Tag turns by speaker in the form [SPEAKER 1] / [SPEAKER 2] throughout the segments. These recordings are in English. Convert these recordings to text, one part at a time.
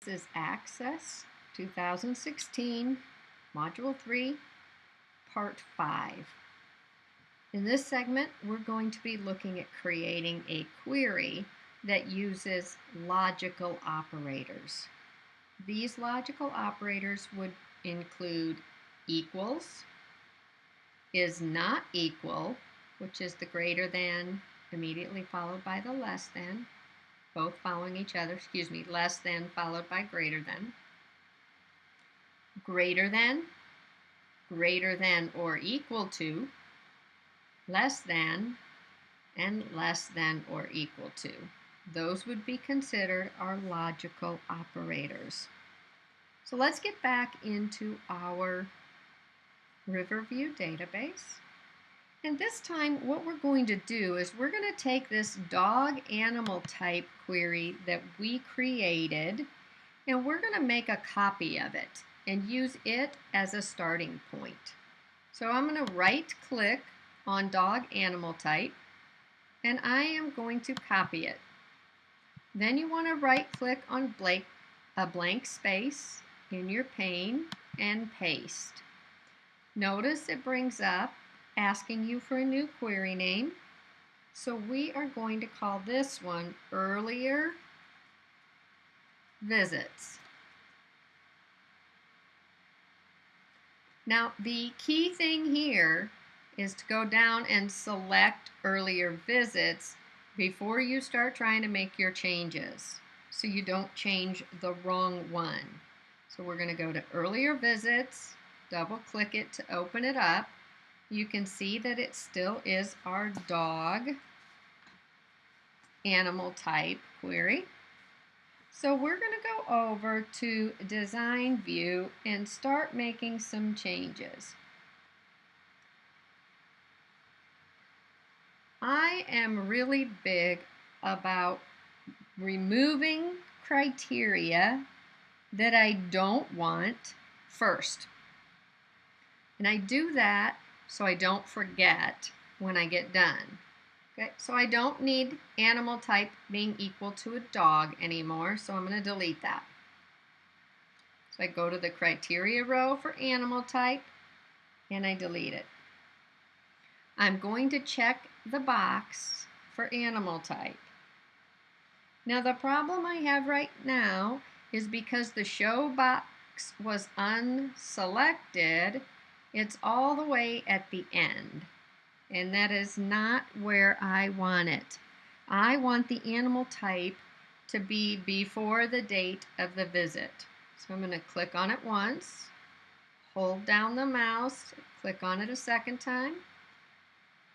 [SPEAKER 1] This is Access 2016, Module 3, Part 5. In this segment, we're going to be looking at creating a query that uses logical operators. These logical operators would include equals, is not equal, which is the greater than immediately followed by the less than, both following each other, less than followed by greater than or equal to, less than, and less than or equal to. Those would be considered our logical operators. So let's get back into our Riverview database. And this time what we're going to do is we're going to take this dog animal type query that we created and we're going to make a copy of it and use it as a starting point. So I'm going to right click on dog animal type and I am going to copy it. Then you want to right click on a blank space in your pane and paste. Notice it brings up asking you for a new query name. So we are going to call this one earlier visits. Now the key thing here is to go down and select earlier visits before you start trying to make your changes so you don't change the wrong one. So we're going to go to earlier visits, double click it to open it up. You can see that it still is our dog animal type query. So we're going to go over to Design View and start making some changes. I am really big about removing criteria that I don't want first. And I do that so I don't forget when I get done. Okay, so I don't need animal type being equal to a dog anymore, so I'm going to delete that. So I go to the criteria row for animal type and I delete it. I'm going to check the box for animal type. Now the problem I have right now is because the show box was unselected, it's all the way at the end. And that is not where I want it. I want the animal type to be before the date of the visit. So I'm going to click on it once, hold down the mouse, click on it a second time,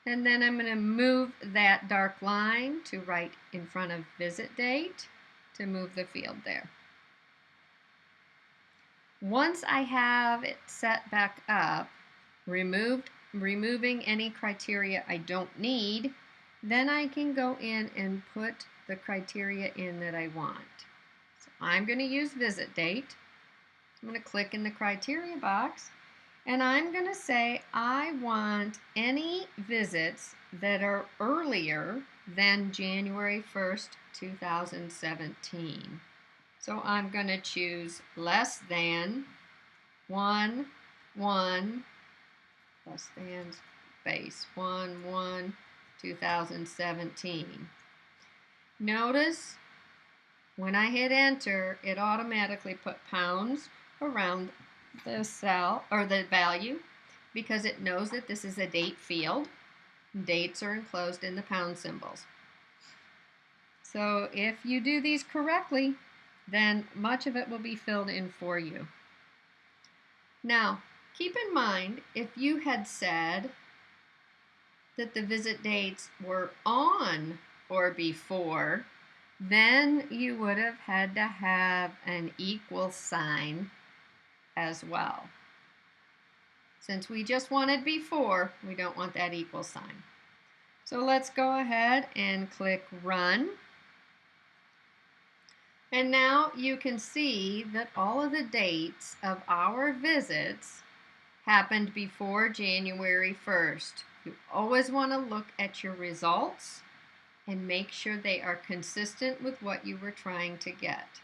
[SPEAKER 1] and then I'm going to move that dark line to right in front of visit date to move the field there. Once I have it set back up, removing any criteria I don't need, then I can go in and put the criteria in that I want. So I'm going to use visit date. I'm going to click in the criteria box and I'm going to say I want any visits that are earlier than January 1st, 2017. So I'm going to choose less than 1, 1, less than space 1, 2017. Notice when I hit enter, it automatically put pounds around the cell or the value because it knows that this is a date field. Dates are enclosed in the pound symbols. So if you do these correctly, then much of it will be filled in for you. Now, keep in mind, if you had said that the visit dates were on or before, then you would have had to have an equal sign as well. Since we just wanted before, we don't want that equal sign. So let's go ahead and click Run. And now you can see that all of the dates of our visits happened before January 1st. You always want to look at your results and make sure they are consistent with what you were trying to get.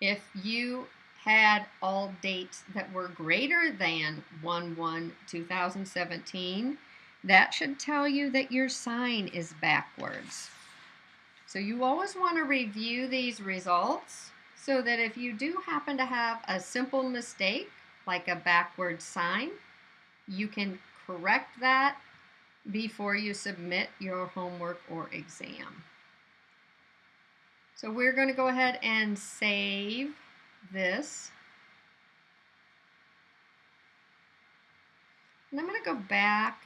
[SPEAKER 1] If you had all dates that were greater than 1/1/2017, that should tell you that your sign is backwards. So you always want to review these results so that if you do happen to have a simple mistake, like a backward sign, you can correct that before you submit your homework or exam. So we're going to go ahead and save this. And I'm going to go back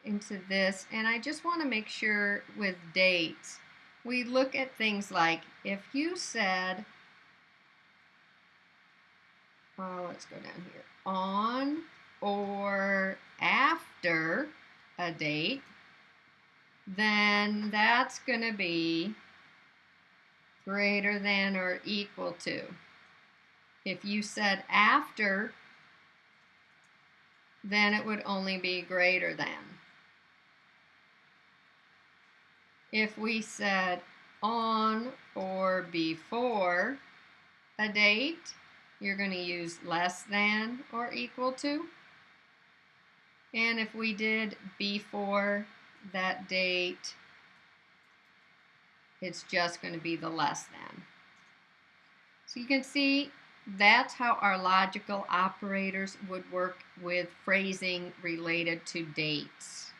[SPEAKER 1] into this, and I just want to make sure with dates, we look at things like if you said, let's go down here, on or after a date, then that's going to be greater than or equal to. If you said after, then it would only be greater than. If we said on or before a date, you're going to use less than or equal to. And if we did before that date, it's just going to be the less than. So you can see that's how our logical operators would work with phrasing related to dates.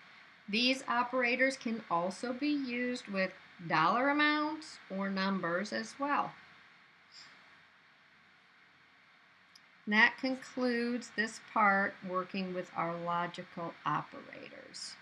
[SPEAKER 1] These operators can also be used with dollar amounts or numbers as well. And that concludes this part working with our logical operators.